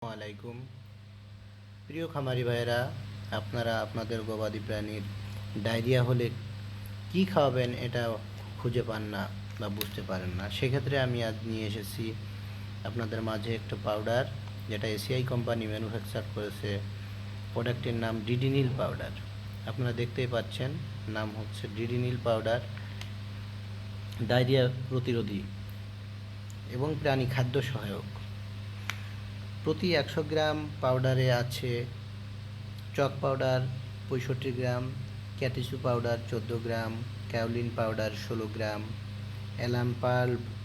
আলাইকুম প্রিয় খামারি ভাইয়েরা, আপনারা আপনাদের গবাদি প্রাণীর ডায়রিয়া হলে কি খাওয়াবেন এটা খুঁজে পান না বা বুঝতে পারেন না। সেক্ষেত্রে আমি আজ নিয়ে এসেছি আপনাদের মাঝে একটা পাউডার, যেটা এসিআই কোম্পানি ম্যানুফ্যাকচার করেছে। প্রোডাক্টের নাম ডিডিনিল পাউডার। আপনারা দেখতেই পাচ্ছেন, নাম হচ্ছে ডিডিনিল পাউডার। ডায়রিয়া প্রতিরোধী এবং প্রাণী খাদ্য সহায়ক। প্রতি 100 গ্রাম পাউডারে আছে চক পাউডার 65 গ্রাম, ক্যাটিসু পাউডার 14 গ্রাম, ক্যাওলিন পাউডার 16 গ্রাম, অ্যালাম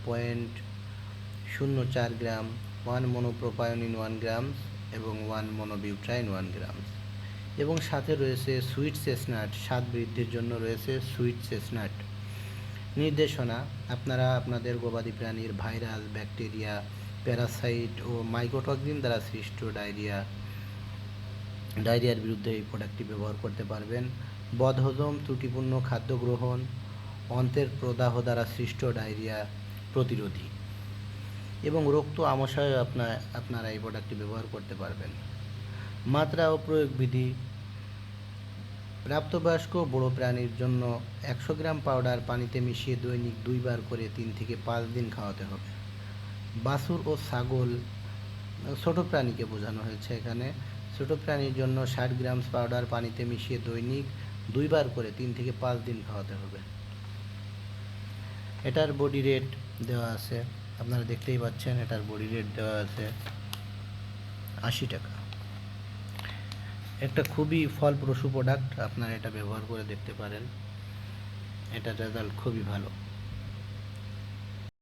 পয়েন্ট 04 গ্রাম, 1 মনোপ্রোপায়োনিন 1 গ্রাম এবং 1 মনোবিউট্রাইন 1 গ্রাম। এবং সাথে রয়েছে সুইট চেস্টনাট, স্বাদ বৃদ্ধির জন্য রয়েছে সুইট চেস্টনাট। নির্দেশনা: আপনারা আপনাদের গবাদি প্রাণীর ভাইরাল, ব্যাকটেরিয়া, প্যারাসাইট ও মাইকোটক্সিন দ্বারা সৃষ্ট ডায়রিয়ার বিরুদ্ধে এই প্রোডাক্টটি ব্যবহার করতে পারবেন। বদহজম, ত্রুটিপূর্ণ খাদ্য গ্রহণ, অন্ত্রের প্রদাহ দ্বারা সৃষ্ট ডায়রিয়া প্রতিরোধী এবং রক্ত আমাশয়ে আপনারা এই প্রোডাক্টটি ব্যবহার করতে পারবেন। মাত্রা ও প্রয়োগ বিধি: প্রাপ্তবয়স্ক বড় প্রাণীর জন্য 100 গ্রাম পাউডার পানিতে মিশিয়ে দৈনিক 2 বার করে 3 থেকে 5 দিন খাওয়াতে হবে। বাছুর ও ছাগল, ছোট প্রাণীকে বোঝানো হয়েছে এখানে। ছোট প্রাণীর জন্য 60 গ্রাম পাউডার পানিতে মিশিয়ে দৈনিক 2 বার করে 3 থেকে 5 দিন খাওয়াতে হবে। এটার বডি রেট দেওয়া আছে, আপনারা দেখতেই পাচ্ছেন। এটার বডি রেট দেওয়া আছে 80 টাকা। একটা খুবই ফলপ্রসূ প্রোডাক্ট, আপনারা এটা ব্যবহার করে দেখতে পারেন। এটার রেজাল্ট খুবই ভালো।